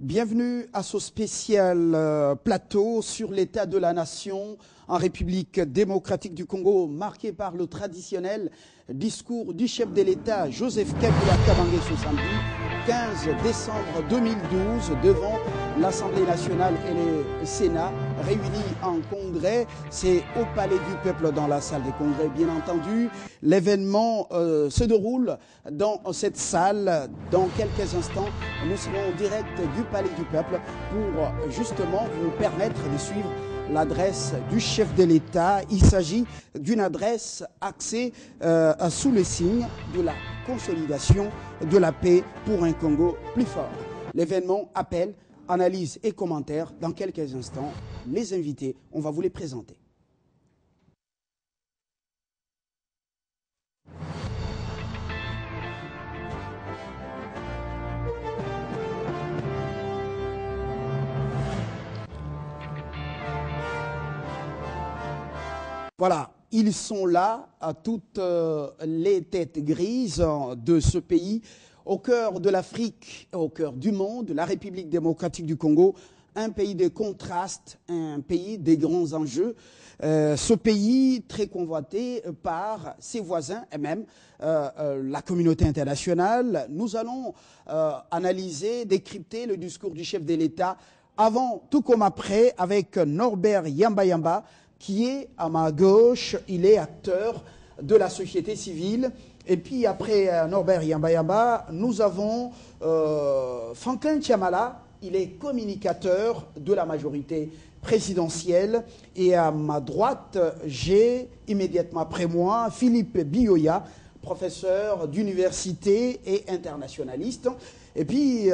Bienvenue à ce spécial plateau sur l'état de la nation en République démocratique du Congo, marqué par le traditionnel discours du chef de l'État Joseph Kabila Kabange ce samedi 15 décembre 2012 devant l'Assemblée nationale et le Sénat réunis en congrès. C'est au Palais du Peuple dans la salle des congrès, bien entendu. L'événement se déroule dans cette salle. Dans quelques instants, nous serons en direct du Palais du Peuple pour justement vous permettre de suivre l'adresse du chef de l'État. Il s'agit d'une adresse axée sous le signe de la consolidation de la paix pour un Congo plus fort. L'événement appelle, analyse et commentaires. Dans quelques instants, les invités, on va vous les présenter. Voilà, ils sont là, à toutes les têtes grises de ce pays, au cœur de l'Afrique, au cœur du monde, la République démocratique du Congo, un pays de contrastes, un pays des grands enjeux. Ce pays très convoité par ses voisins et même la communauté internationale. Nous allons analyser, décrypter le discours du chef de l'État avant, tout comme après, avec Norbert Yamba, qui est à ma gauche. Il est acteur de la société civile. Et puis après Norbert Yamba, nous avons Franklin Tiamala. Il est communicateur de la majorité présidentielle. Et à ma droite, j'ai immédiatement après moi Philippe Bioya, professeur d'université et internationaliste. Et puis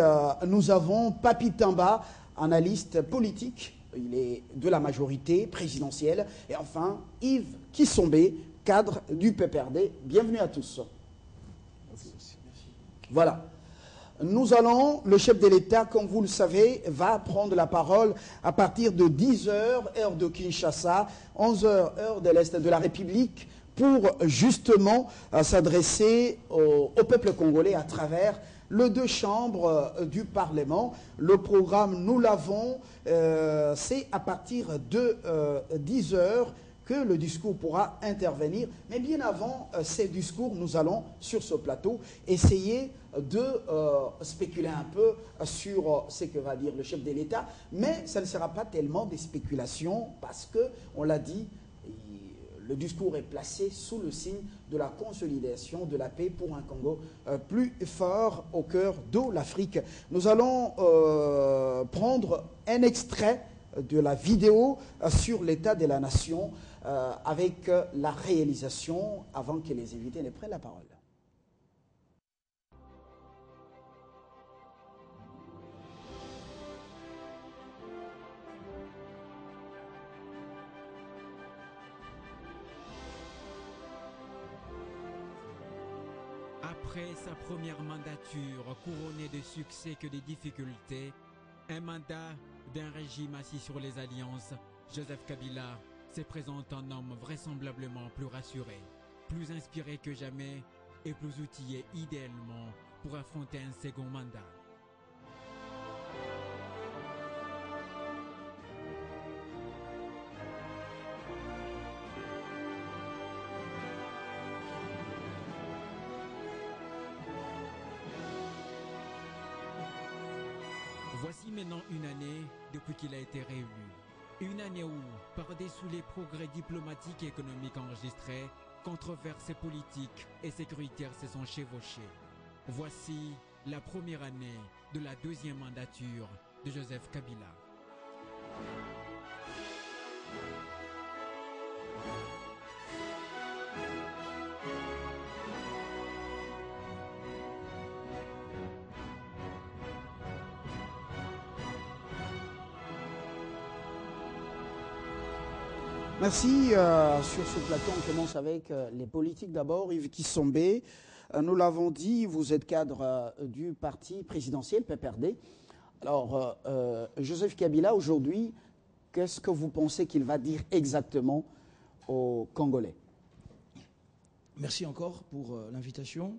nous avons Papi Tamba, analyste politique. Il est de la majorité présidentielle. Et enfin, Yves Kissombé, cadre du PPRD. Bienvenue à tous. Merci. Voilà. Nous allons, le chef de l'État, comme vous le savez, va prendre la parole à partir de 10h, heure de Kinshasa, 11h, heure de l'Est de la République, pour justement s'adresser au peuple congolais à travers les deux chambres du Parlement. Le programme, nous l'avons, c'est à partir de 10h que le discours pourra intervenir. Mais bien avant ces discours, nous allons, sur ce plateau, essayer de spéculer un peu sur ce que va dire le chef de l'État. Mais ça ne sera pas tellement des spéculations parce que, on l'a dit, le discours est placé sous le signe de la consolidation de la paix pour un Congo plus fort au cœur de l'Afrique. Nous allons prendre un extrait de la vidéo sur l'état de la nation avec la réalisation avant que les invités ne prennent la parole. Après sa première mandature couronnée de succès que de difficultés, un mandat d'un régime assis sur les alliances, Joseph Kabila se présente un homme vraisemblablement plus rassuré, plus inspiré que jamais et plus outillé idéalement pour affronter un second mandat. Voici maintenant une année depuis qu'il a été réélu. Une année où, par-dessous les progrès diplomatiques et économiques enregistrés, controverses politiques et sécuritaires se sont chevauchées. Voici la première année de la deuxième mandature de Joseph Kabila. Merci. Sur ce plateau, on commence avec les politiques d'abord. Yves Kissombé, nous l'avons dit, vous êtes cadre du parti présidentiel PPRD. Alors, Joseph Kabila, aujourd'hui, qu'est-ce que vous pensez qu'il va dire exactement aux Congolais? Merci encore pour l'invitation.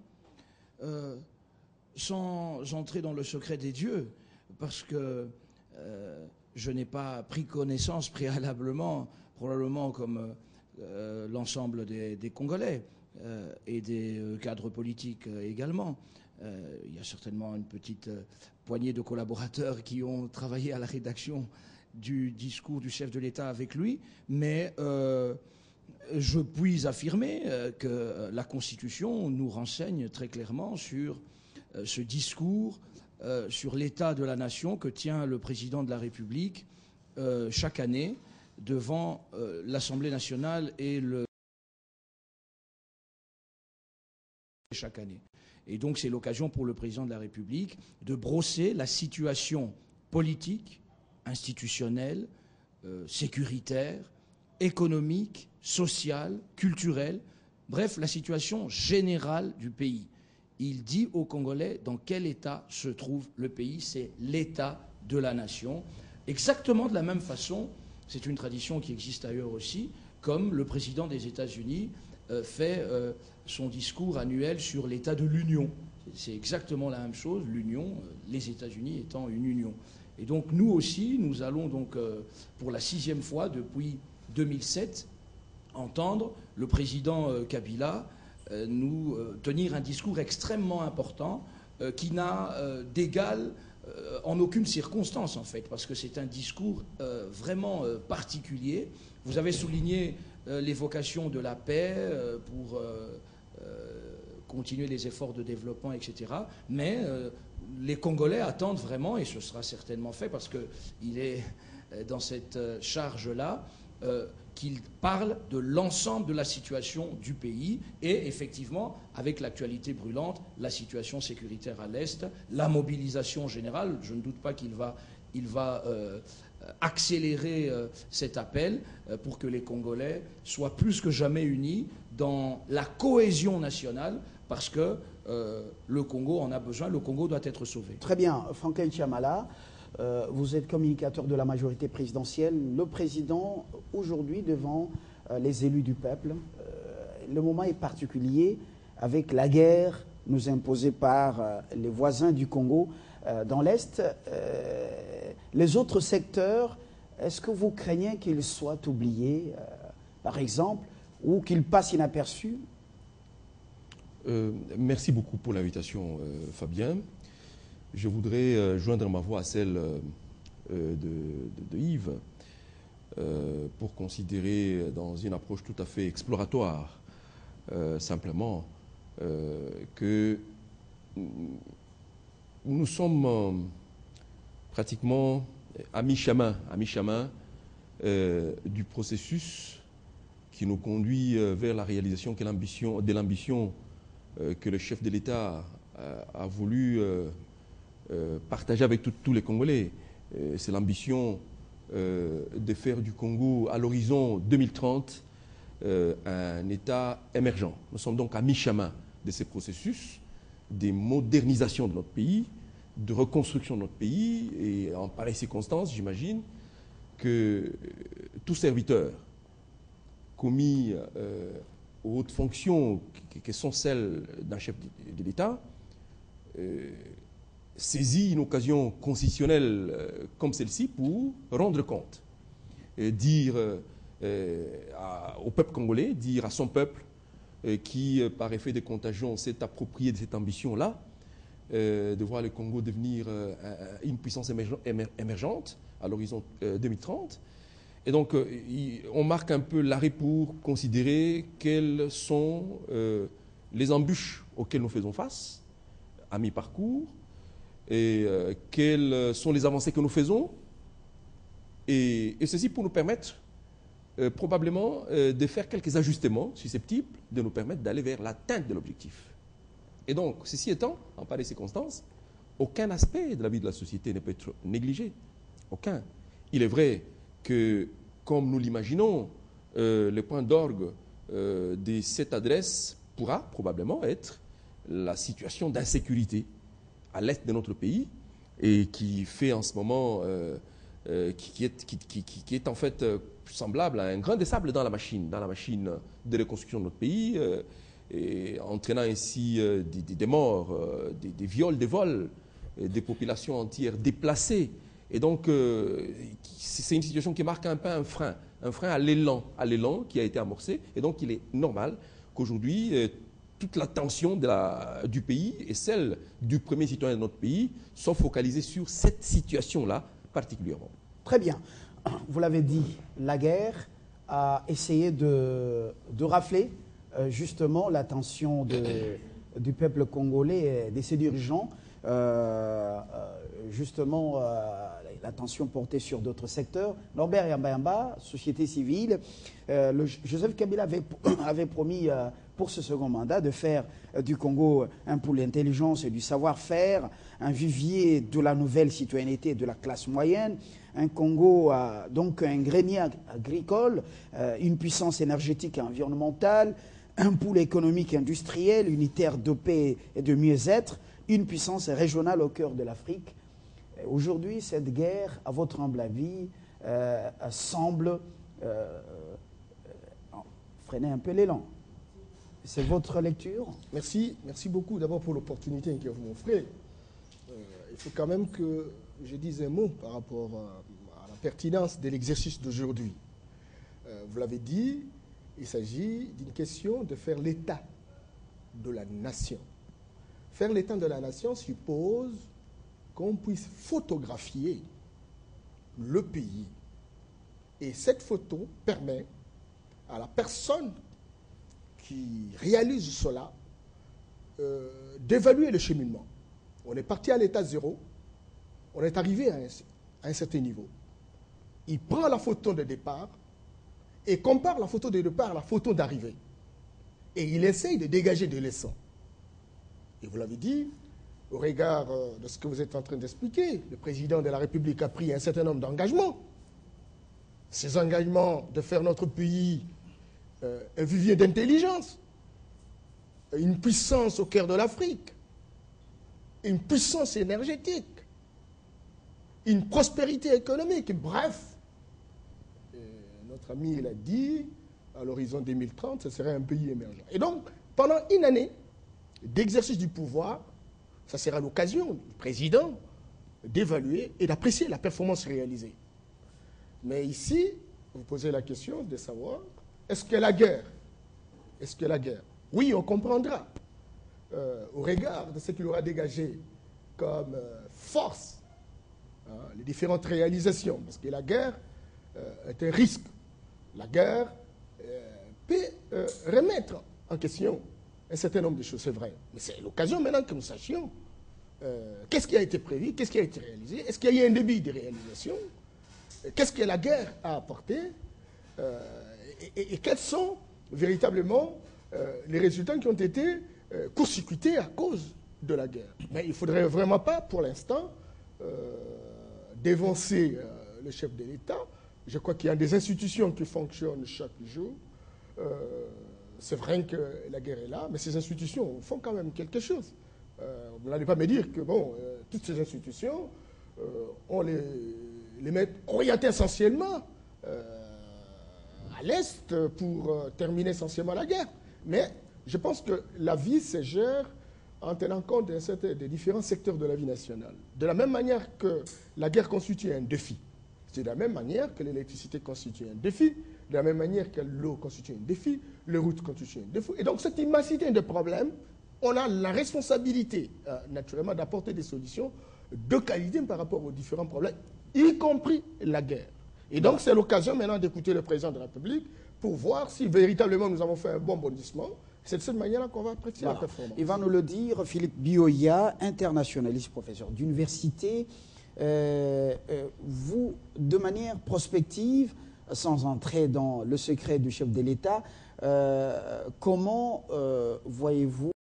Sans entrer dans le secret des dieux, parce que je n'ai pas pris connaissance préalablement, probablement comme l'ensemble des Congolais et des cadres politiques également. Il y a certainement une petite poignée de collaborateurs qui ont travaillé à la rédaction du discours du chef de l'État avec lui, mais je puis affirmer que la Constitution nous renseigne très clairement sur ce discours, sur l'état de la nation que tient le président de la République chaque année devant l'Assemblée nationale et chaque année. Et donc c'est l'occasion pour le président de la République de brosser la situation politique, institutionnelle, sécuritaire, économique, sociale, culturelle, bref, la situation générale du pays. Il dit aux Congolais dans quel état se trouve le pays, c'est l'état de la nation. Exactement de la même façon, c'est une tradition qui existe ailleurs aussi, comme le président des États-Unis fait son discours annuel sur l'état de l'Union. C'est exactement la même chose, l'Union, les États-Unis étant une union. Et donc nous aussi, nous allons donc pour la 6e fois depuis 2007 entendre le président Kabila nous tenir un discours extrêmement important qui n'a d'égal en aucune circonstance en fait, parce que c'est un discours vraiment particulier. Vous avez souligné l'évocation de la paix pour continuer les efforts de développement, etc. Mais les Congolais attendent vraiment, et ce sera certainement fait parce qu'il est dans cette charge-là, qu'il parle de l'ensemble de la situation du pays et effectivement, avec l'actualité brûlante, la situation sécuritaire à l'Est, la mobilisation générale, je ne doute pas qu'il va accélérer cet appel pour que les Congolais soient plus que jamais unis dans la cohésion nationale parce que le Congo en a besoin, le Congo doit être sauvé. Très bien, Franklin Chiamala. Vous êtes communicateur de la majorité présidentielle, le président aujourd'hui devant les élus du peuple. Le moment est particulier avec la guerre nous imposée par les voisins du Congo dans l'Est. Les autres secteurs, est-ce que vous craignez qu'ils soient oubliés, par exemple, ou qu'ils passent inaperçus? Merci beaucoup pour l'invitation, Fabien. Je voudrais joindre ma voix à celle de Yves pour considérer dans une approche tout à fait exploratoire simplement que nous sommes pratiquement à mi-chemin du processus qui nous conduit vers la réalisation de l'ambition que le chef de l'État a voulu partager avec tous les Congolais. C'est l'ambition de faire du Congo à l'horizon 2030 un État émergent. Nous sommes donc à mi-chemin de ces processus de modernisation de notre pays, de reconstruction de notre pays, et en pareille circonstance, j'imagine que tout serviteur commis aux hautes fonctions qui sont celles d'un chef de l'État saisit une occasion constitutionnelle comme celle-ci pour rendre compte, et dire au peuple congolais, dire à son peuple qui, par effet de contagion, s'est approprié de cette ambition-là, de voir le Congo devenir une puissance émergente à l'horizon 2030. Et donc, on marque un peu l'arrêt pour considérer quelles sont les embûches auxquelles nous faisons face à mi-parcours, et quelles sont les avancées que nous faisons, et ceci pour nous permettre probablement de faire quelques ajustements susceptibles de nous permettre d'aller vers l'atteinte de l'objectif. Et donc, ceci étant, en pareille circonstance, aucun aspect de la vie de la société ne peut être négligé. Aucun. Il est vrai que, comme nous l'imaginons, le point d'orgue de cette adresse pourra probablement être la situation d'insécurité à l'est de notre pays et qui fait en ce moment, qui est en fait semblable à un grain de sable dans la machine de reconstruction de notre pays, et entraînant ainsi des morts, des viols, des vols, des populations entières déplacées. Et donc, c'est une situation qui marque un peu un frein à l'élan qui a été amorcé. Et donc, il est normal qu'aujourd'hui, toute l'attention du pays et celle du premier citoyen de notre pays sont focalisées sur cette situation-là particulièrement. Très bien. Vous l'avez dit, la guerre a essayé de rafler justement l'attention du peuple congolais et de ses dirigeants. Justement, l'attention portée sur d'autres secteurs. Norbert Yamba, société civile, Joseph Kabila avait promis pour ce second mandat de faire du Congo un pôle d'intelligence et du savoir-faire, un vivier de la nouvelle citoyenneté de la classe moyenne, un Congo donc un grenier agricole, une puissance énergétique et environnementale, un pôle économique industriel, unitaire de paix et de mieux-être, une puissance régionale au cœur de l'Afrique. Aujourd'hui, cette guerre, à votre humble avis, semble freiner un peu l'élan. C'est votre lecture? Merci beaucoup d'abord pour l'opportunité que vous m'offrez. Il faut quand même que je dise un mot par rapport à la pertinence de l'exercice d'aujourd'hui. Vous l'avez dit, il s'agit d'une question de faire l'état de la nation. Faire l'état de la nation suppose qu'on puisse photographier le pays. Et cette photo permet à la personne qui réalise cela d'évaluer le cheminement. On est parti à l'état zéro, on est arrivé à un certain niveau. Il prend la photo de départ et compare la photo de départ à la photo d'arrivée. Et il essaye de dégager des leçons. Et vous l'avez dit, au regard de ce que vous êtes en train d'expliquer, le président de la République a pris un certain nombre d'engagements. Ces engagements de faire notre pays un vivier d'intelligence, une puissance au cœur de l'Afrique, une puissance énergétique, une prospérité économique. Bref, notre ami l'a dit, à l'horizon 2030, ce serait un pays émergent. Et donc, pendant une année d'exercice du pouvoir, ça sera l'occasion du président d'évaluer et d'apprécier la performance réalisée. Mais ici, vous posez la question de savoir, est-ce que la guerre, oui, on comprendra, au regard de ce qu'il aura dégagé comme force, les différentes réalisations, parce que la guerre est un risque. La guerre peut remettre en question un certain nombre de choses, c'est vrai. Mais c'est l'occasion maintenant que nous sachions qu'est-ce qui a été prévu, qu'est-ce qui a été réalisé, est-ce qu'il y a eu un début de réalisation, qu'est-ce que la guerre a apporté, et quels sont véritablement les résultats qui ont été court-circuités à cause de la guerre. Mais il ne faudrait vraiment pas, pour l'instant, dévancer le chef de l'État. Je crois qu'il y a des institutions qui fonctionnent chaque jour. C'est vrai que la guerre est là, mais ces institutions font quand même quelque chose. Vous n'allez pas me dire que bon, toutes ces institutions, on les met orientées essentiellement à l'Est pour terminer essentiellement la guerre. Mais je pense que la vie se gère en tenant compte des différents secteurs de la vie nationale. De la même manière que la guerre constitue un défi, c'est de la même manière que l'électricité constitue un défi, de la même manière que l'eau constitue un défi, les routes constituent un défi. Et donc cette immensité de problèmes, on a la responsabilité, naturellement, d'apporter des solutions de qualité par rapport aux différents problèmes, y compris la guerre. Et donc c'est l'occasion maintenant d'écouter le président de la République pour voir si véritablement nous avons fait un bon bondissement. C'est de cette manière-là qu'on va apprécier la performance. Il va nous le dire, Philippe Bioya, internationaliste, professeur d'université. Vous, de manière prospective, sans entrer dans le secret du chef de l'État, comment voyez-vous